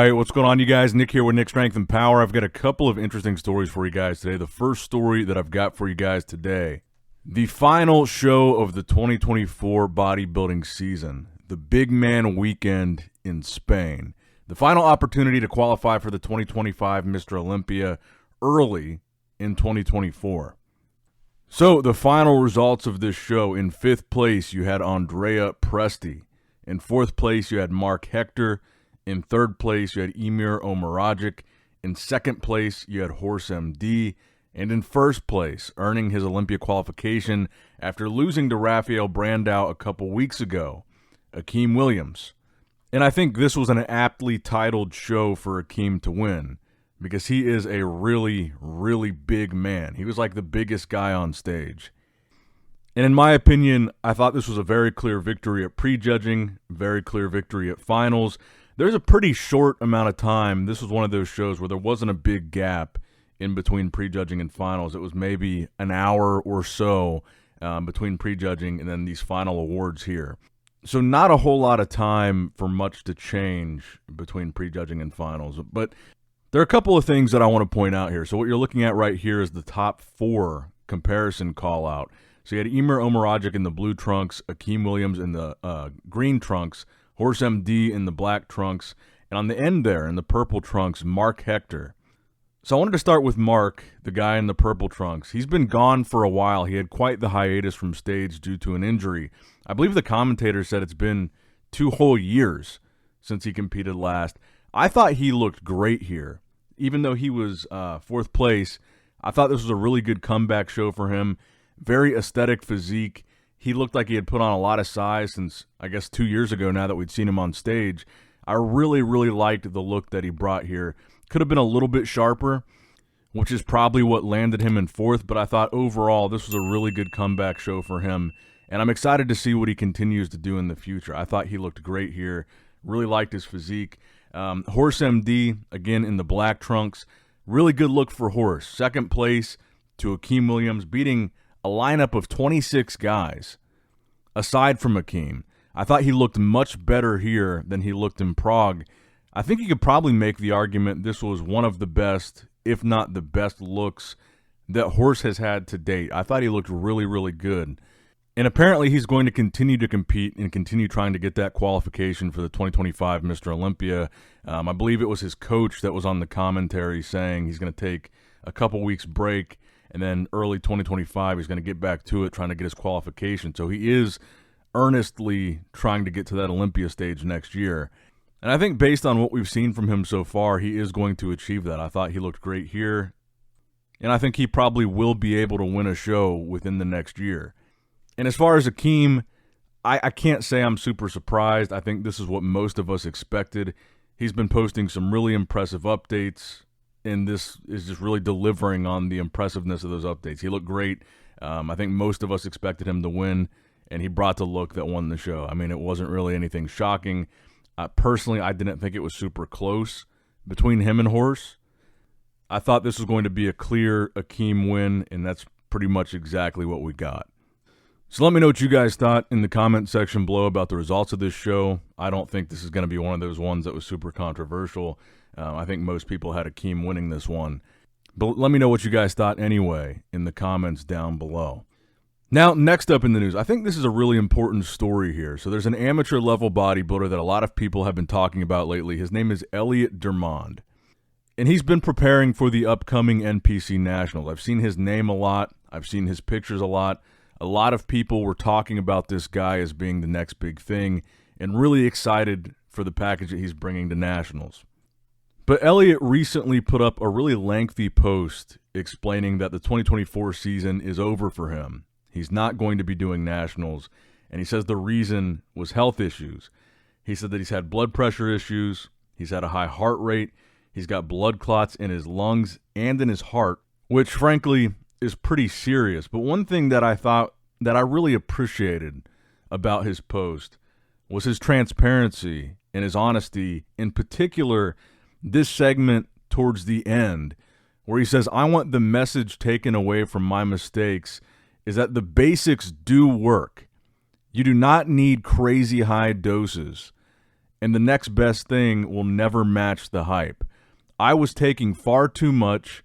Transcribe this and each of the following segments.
right, what's going on, you guys? Nick here with Nick Strength and Power. I've got a couple of interesting stories for you guys today. The first story that I've got for you guys today, the final show of the 2024 bodybuilding season, the Bigman weekend in Spain. The final opportunity to qualify for the 2025 Mr. Olympia early in 2024. So the final results of this show: in 5th place, you had Andrea Presti. In 4th place, you had Mark Hector. In 3rd place, you had Emir Omaragic. In 2nd place, you had Horse MD. And in 1st place, earning his Olympia qualification after losing to Rafael Brandao a couple weeks ago, Akeem Williams. And I think this was an aptly titled show for Akeem to win, because he is a really, really big man. He was like the biggest guy on stage. And in my opinion, I thought this was a very clear victory at prejudging, very clear victory at finals. There's a pretty short amount of time. This was one of those shows where there wasn't a big gap in between prejudging and finals. It was maybe an hour or so between prejudging and then these final awards here. So not a whole lot of time for much to change between prejudging and finals. But there are a couple of things that I want to point out here. So what you're looking at right here is the top 4 comparison call out. So you had Emir Omaragic in the blue trunks, Akeem Williams in the green trunks, Horse MD in the black trunks, and on the end there in the purple trunks, Mark Hector. So I wanted to start with Mark, the guy in the purple trunks. He's been gone for a while. He had quite the hiatus from stage due to an injury. I believe the commentator said it's been 2 whole years since he competed last. I thought he looked great here. Even though he was 4th place, I thought this was a really good comeback show for him. Very aesthetic physique. He looked like he had put on a lot of size since, I guess, 2 years ago now that we'd seen him on stage. I really, really liked the look that he brought here. Could have been a little bit sharper, which is probably what landed him in 4th, but I thought overall this was a really good comeback show for him, and I'm excited to see what he continues to do in the future. I thought he looked great here. Really liked his physique. Horse MD, again in the black trunks. Really good look for Horse. 2nd place to Akeem Williams, beating a lineup of 26 guys, aside from Akeem. I thought he looked much better here than he looked in Prague. I think you could probably make the argument this was one of the best, if not the best looks that Horse has had to date. I thought he looked really, really good. And apparently he's going to continue to compete and continue trying to get that qualification for the 2025 Mr. Olympia. I believe it was his coach that was on the commentary saying he's going to take a couple weeks break, and then early 2025 he's going to get back to it, trying to get his qualification. So he is earnestly trying to get to that Olympia stage next year. And I think based on what we've seen from him so far, he is going to achieve that. I thought he looked great here, and I think he probably will be able to win a show within the next year. And as far as Akeem, I can't say I'm super surprised. I think this is what most of us expected. He's been posting some really impressive updates, and this is just really delivering on the impressiveness of those updates. He looked great. I think most of us expected him to win, and he brought the look that won the show. I mean, it wasn't really anything shocking. Personally, I didn't think it was super close between him and Horse. I thought this was going to be a clear Akeem win, and that's pretty much exactly what we got. So let me know what you guys thought in the comment section below about the results of this show. I don't think this is going to be one of those ones that was super controversial. I think most people had Akeem winning this one. But let me know what you guys thought anyway in the comments down below. Now, next up in the news, I think this is a really important story here. So there's an amateur level bodybuilder that a lot of people have been talking about lately. His name is Elliot Dermond, and he's been preparing for the upcoming NPC Nationals. I've seen his name a lot. I've seen his pictures a lot. A lot of people were talking about this guy as being the next big thing and really excited for the package that he's bringing to Nationals. But Elliot recently put up a really lengthy post explaining that the 2024 season is over for him. He's not going to be doing Nationals, and he says the reason was health issues. He said that he's had blood pressure issues, he's had a high heart rate, he's got blood clots in his lungs and in his heart, which frankly is pretty serious. But one thing that I thought that I really appreciated about his post was his transparency and his honesty, in particular this segment towards the end where he says, I want the message taken away from my mistakes is that the basics do work. You do not need crazy high doses. and the next best thing will never match the hype. I was taking far too much,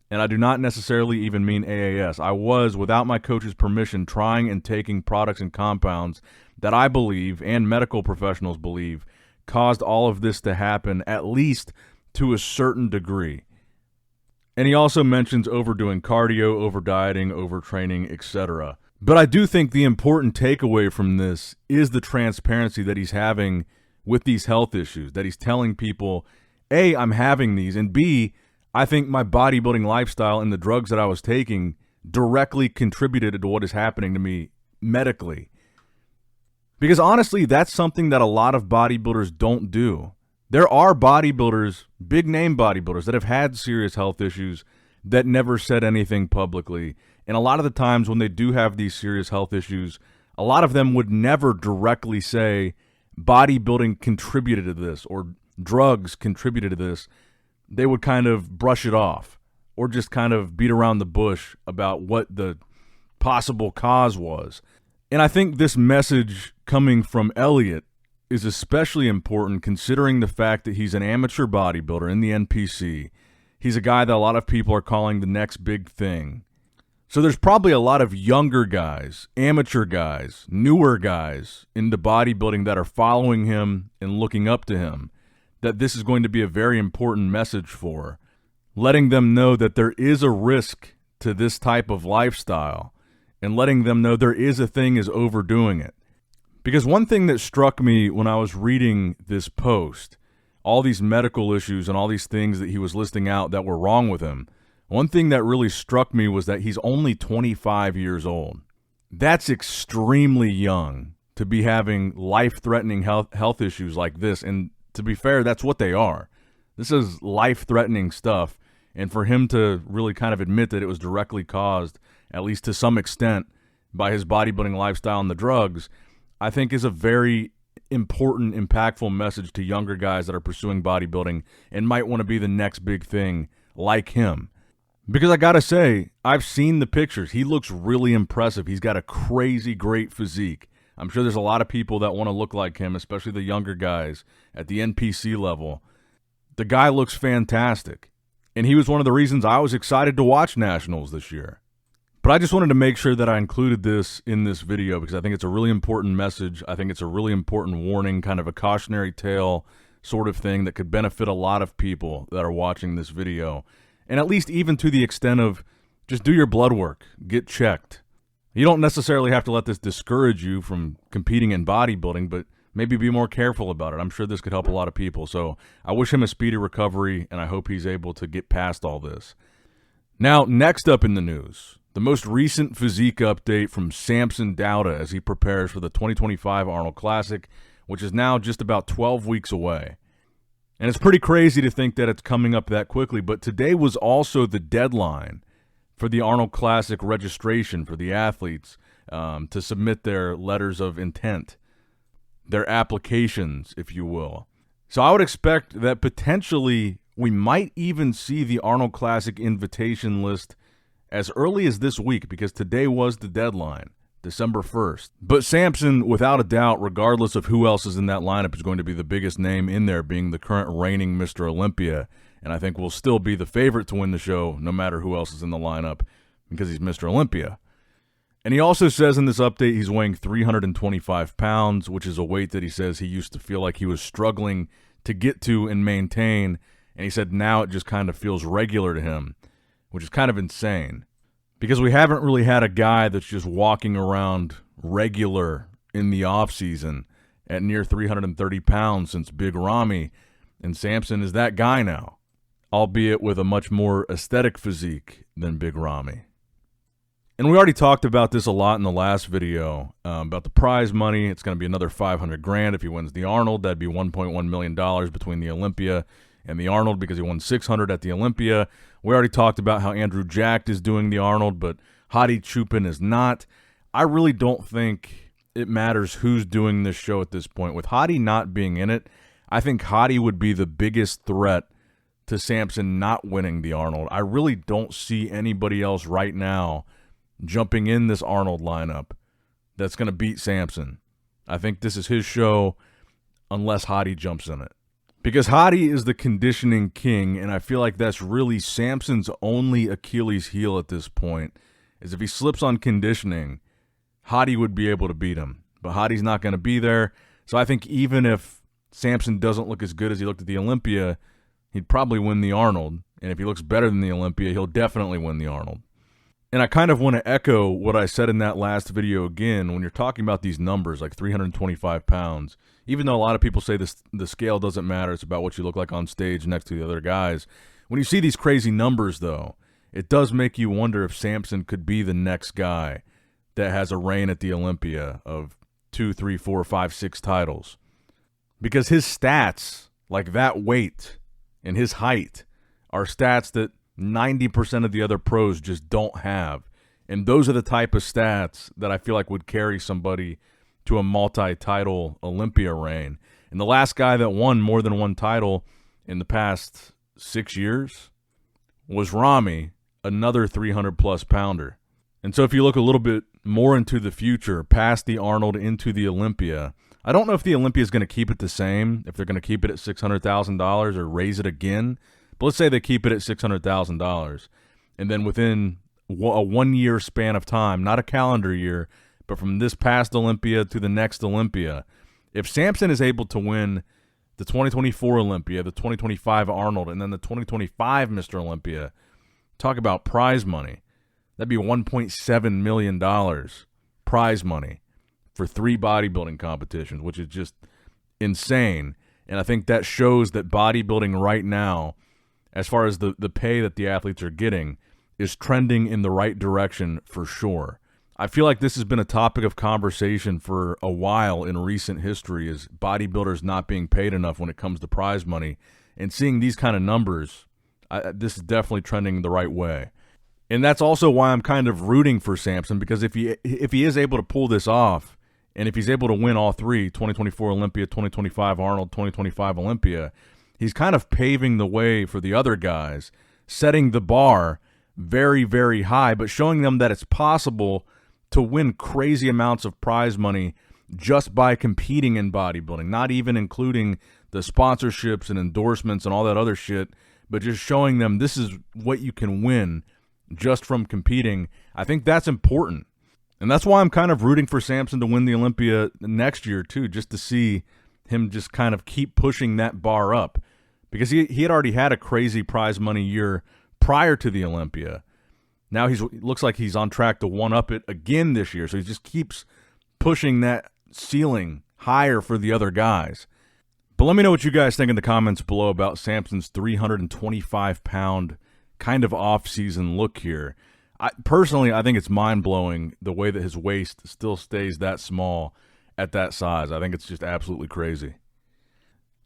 and I do not necessarily even mean AAS. I was, without my coach's permission, trying and taking products and compounds that I believe, and medical professionals believe, caused all of this to happen, at least to a certain degree. And he also mentions overdoing cardio, over-dieting, overtraining, etc. But I do think the important takeaway from this is the transparency that he's having with these health issues, that he's telling people, A, I'm having these, and B, I think my bodybuilding lifestyle and the drugs that I was taking directly contributed to what is happening to me medically. Because honestly, that's something that a lot of bodybuilders don't do. There are bodybuilders, big name bodybuilders, that have had serious health issues that never said anything publicly. And a lot of the times when they do have these serious health issues, a lot of them would never directly say bodybuilding contributed to this or drugs contributed to this. They would kind of brush it off or just kind of beat around the bush about what the possible cause was. And I think this message coming from Elliot is especially important considering the fact that he's an amateur bodybuilder in the NPC. He's a guy that a lot of people are calling the next big thing. So there's probably a lot of younger guys, amateur guys, newer guys into bodybuilding that are following him and looking up to him, that this is going to be a very important message for, letting them know that there is a risk to this type of lifestyle and letting them know there is a thing as overdoing it. Because one thing that struck me when I was reading this post, all these medical issues and all these things that he was listing out that were wrong with him, one thing that really struck me was that he's only 25 years old. That's extremely young to be having life-threatening health issues like this. And to be fair, that's what they are. This is life-threatening stuff. And for him to really kind of admit that it was directly caused, at least to some extent, by his bodybuilding lifestyle and the drugs, I think is a very important, impactful message to younger guys that are pursuing bodybuilding and might want to be the next big thing like him. Because I gotta say, I've seen the pictures. He looks really impressive. He's got a crazy great physique. I'm sure there's a lot of people that want to look like him, especially the younger guys at the NPC level. The guy looks fantastic. And he was one of the reasons I was excited to watch Nationals this year. But I just wanted to make sure that I included this in this video because I think it's a really important message. I think it's a really important warning, kind of a cautionary tale sort of thing that could benefit a lot of people that are watching this video. And at least even to the extent of just do your blood work, get checked. You don't necessarily have to let this discourage you from competing in bodybuilding, but maybe be more careful about it. I'm sure this could help a lot of people. So I wish him a speedy recovery, and I hope he's able to get past all this. Now, next up in the news, the most recent physique update from Samson Dauda as he prepares for the 2025 Arnold Classic, which is now just about 12 weeks away. And it's pretty crazy to think that it's coming up that quickly, but today was also the deadline for the Arnold Classic registration for the athletes to submit their letters of intent, their applications, if you will. So I would expect that potentially we might even see the Arnold Classic invitation list as early as this week because today was the deadline, December 1st. But Samson, without a doubt, regardless of who else is in that lineup, is going to be the biggest name in there, being the current reigning Mr. Olympia. And I think will still be the favorite to win the show no matter who else is in the lineup because he's Mr. Olympia. And he also says in this update he's weighing 325 pounds, which is a weight that he says he used to feel like he was struggling to get to and maintain. And he said now it just kind of feels regular to him, which is kind of insane because we haven't really had a guy that's just walking around regular in the off-season at near 330 pounds since Big Ramy, and Samson is that guy now, albeit with a much more aesthetic physique than Big Ramy. And we already talked about this a lot in the last video, about the prize money. It's going to be another $500,000 if he wins the Arnold. That'd be $1.1 million between the Olympia and the Arnold because he won $600,000 at the Olympia. We already talked about how Andrew Jacked is doing the Arnold, but Hadi Chupin is not. I really don't think it matters who's doing this show at this point. With Hadi not being in it, I think Hadi would be the biggest threat to Samson not winning the Arnold. I really don't see anybody else right now jumping in this Arnold lineup that's going to beat Samson. I think this is his show. unless Hadi jumps in it. Because Hadi is the conditioning king, and I feel like that's really Samson's only Achilles heel at this point, is if he slips on conditioning, Hadi would be able to beat him. But Hadi's not going to be there, so I think even if Samson doesn't look as good as he looked at the Olympia, he'd probably win the Arnold. And if he looks better than the Olympia, he'll definitely win the Arnold. And I kind of want to echo what I said in that last video again. When you're talking about these numbers, like 325 pounds, even though a lot of people say the scale doesn't matter, it's about what you look like on stage next to the other guys. When you see these crazy numbers, though, it does make you wonder if Samson could be the next guy that has a reign at the Olympia of 2, 3, 4, 5, 6 titles. Because his stats, like that weight and his height, are stats that 90% of the other pros just don't have. And those are the type of stats that I feel like would carry somebody to a multi-title Olympia reign. And the last guy that won more than one title in the past 6 years was Ramy, another 300-plus pounder. And so if you look a little bit more into the future, past the Arnold into the Olympia, I don't know if the Olympia is going to keep it the same, if they're going to keep it at $600,000 or raise it again. But let's say they keep it at $600,000. And then within a 1 year span of time, not a calendar year, but from this past Olympia to the next Olympia, if Samson is able to win the 2024 Olympia, the 2025 Arnold, and then the 2025 Mr. Olympia, talk about prize money. That'd be $1.7 million prize money for 3 bodybuilding competitions, which is just insane. And I think that shows that bodybuilding right now, as far as the pay that the athletes are getting, is trending in the right direction for sure. I feel like this has been a topic of conversation for a while in recent history, is bodybuilders not being paid enough when it comes to prize money. And seeing these kind of numbers, this is definitely trending the right way. And that's also why I'm kind of rooting for Samson, because if he is able to pull this off, and if he's able to win all 3, 2024 Olympia, 2025 Arnold, 2025 Olympia, he's kind of paving the way for the other guys, setting the bar very, very high, but showing them that it's possible to win crazy amounts of prize money just by competing in bodybuilding, not even including the sponsorships and endorsements and all that other shit, but just showing them this is what you can win just from competing. I think that's important. And that's why I'm kind of rooting for Samson to win the Olympia next year too, just to see him just kind of keep pushing that bar up. Because he had already had a crazy prize money year prior to the Olympia. Now looks like he's on track to one-up it again this year. So he just keeps pushing that ceiling higher for the other guys. But let me know what you guys think in the comments below about Samson's 325-pound kind of off-season look here. Personally, I think it's mind-blowing the way that his waist still stays that small at that size. I think it's just absolutely crazy.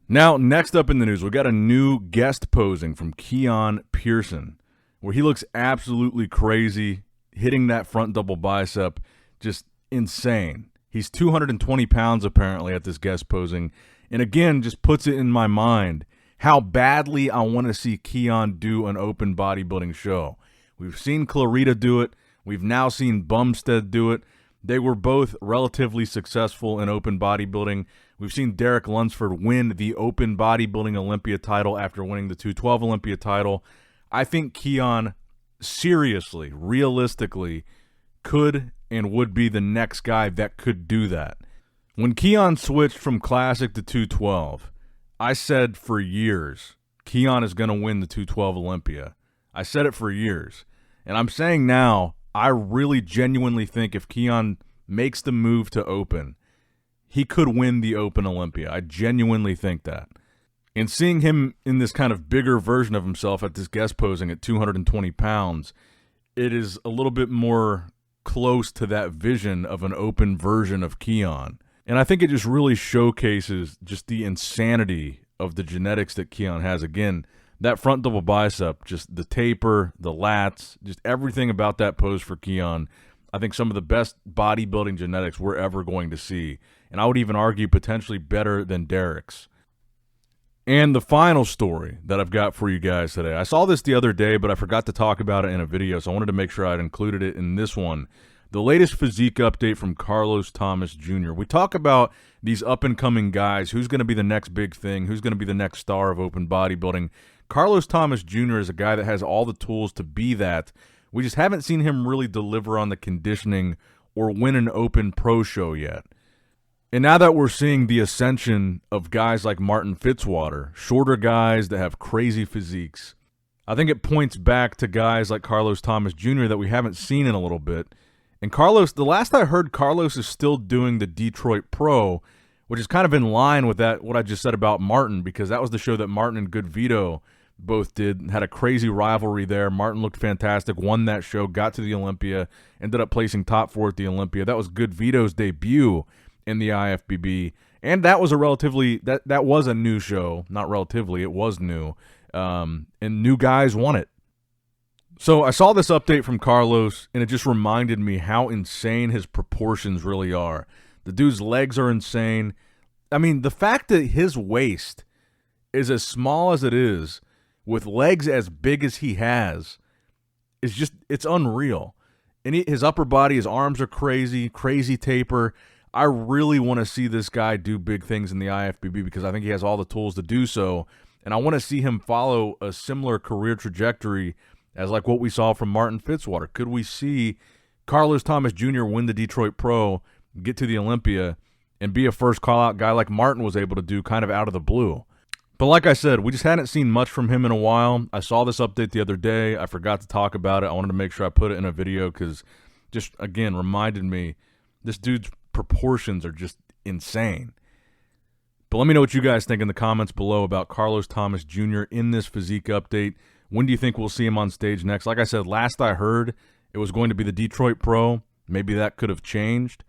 Now, next up in the news, we got a new guest posing from Keone Pearson, where he looks absolutely crazy, hitting that front double bicep, just insane. He's 220 pounds apparently at this guest posing, and again, just puts it in my mind how badly I want to see Keone do an open bodybuilding show. We've seen Clarita do it. We've now seen Bumstead do it. They were both relatively successful in open bodybuilding. We've seen Derek Lunsford win the open bodybuilding Olympia title after winning the 212 Olympia title. I think Keone seriously, realistically, could and would be the next guy that could do that. When Keone switched from Classic to 212, I said for years, Keone is going to win the 212 Olympia. I said it for years. And I'm saying now, I really genuinely think if Keone makes the move to open, he could win the open Olympia. I genuinely think that. And seeing him in this kind of bigger version of himself at this guest posing at 220 pounds, it is a little bit more close to that vision of an open version of Keone. And I think it just really showcases just the insanity of the genetics that Keone has. Again, that front double bicep, just the taper, the lats, just everything about that pose for Keone, I think some of the best bodybuilding genetics we're ever going to see. And I would even argue potentially better than Derek's. And the final story that I've got for you guys today. I saw this the other day, but I forgot to talk about it in a video, so I wanted to make sure I'd included it in this one. The latest physique update from Carlos Thomas Jr. We talk about these up-and-coming guys, who's going to be the next big thing, who's going to be the next star of open bodybuilding. Carlos Thomas Jr. is a guy that has all the tools to be that. We just haven't seen him really deliver on the conditioning or win an open pro show yet. And now that we're seeing the ascension of guys like Martin Fitzwater, shorter guys that have crazy physiques, I think it points back to guys like Carlos Thomas Jr. that we haven't seen in a little bit. And Carlos, the last I heard, Carlos is still doing the Detroit Pro, which is kind of in line with that what I just said about Martin, because that was the show that Martin and Good Vito both did. Had a crazy rivalry there. Martin looked fantastic, won that show, got to the Olympia, ended up placing top 4 at the Olympia. That was Good Vito's debut in the IFBB, and that was a relatively that was a new show. Not relatively, it was new, and new guys won it. So I saw this update from Carlos, and it just reminded me how insane his proportions really are. The dude's legs are insane. I mean, the fact that his waist is as small as it is, with legs as big as he has, is just, it's unreal. And his upper body, his arms are crazy, crazy taper. I really want to see this guy do big things in the IFBB because I think he has all the tools to do so. And I want to see him follow a similar career trajectory as like what we saw from Martin Fitzwater. Could we see Carlos Thomas Jr. win the Detroit Pro, get to the Olympia, and be a first call-out guy like Martin was able to do kind of out of the blue? But like I said, we just hadn't seen much from him in a while. I saw this update the other day. I forgot to talk about it. I wanted to make sure I put it in a video because just, again, reminded me this dude's proportions are just insane. But let me know what you guys think in the comments below about Carlos Thomas Jr. in this physique update. When do you think we'll see him on stage next? Like I said, last I heard, it was going to be the Detroit Pro. Maybe that could have changed.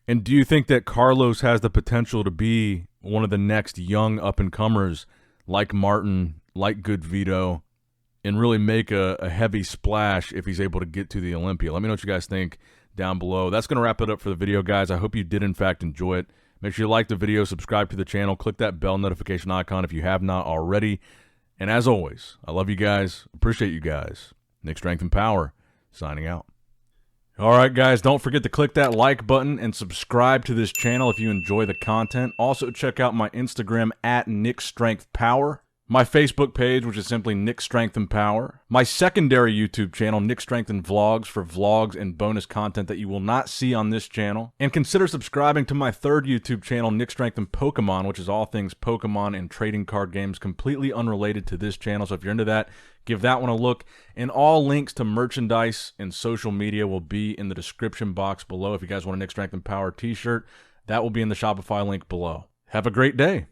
And do you think that Carlos has the potential to be one of the next young up-and-comers like Martin, like Good Vito, and really make a heavy splash if he's able to get to the Olympia? Let me know what you guys think down below. That's going to wrap it up for the video, guys. I hope you did, in fact, enjoy it. Make sure you like the video, subscribe to the channel, click that bell notification icon if you have not already. And as always, I love you guys, appreciate you guys. Nick Strength and Power, signing out. All right, guys, don't forget to click that like button and subscribe to this channel if you enjoy the content. Also, check out my Instagram at NickStrengthPower. My Facebook page, which is simply Nick Strength and Power. My secondary YouTube channel, Nick Strength and Vlogs, for vlogs and bonus content that you will not see on this channel. And consider subscribing to my third YouTube channel, Nick Strength and Pokemon, which is all things Pokemon and trading card games, completely unrelated to this channel. So if you're into that, give that one a look. And all links to merchandise and social media will be in the description box below. If you guys want a Nick Strength and Power t-shirt, that will be in the Shopify link below. Have a great day.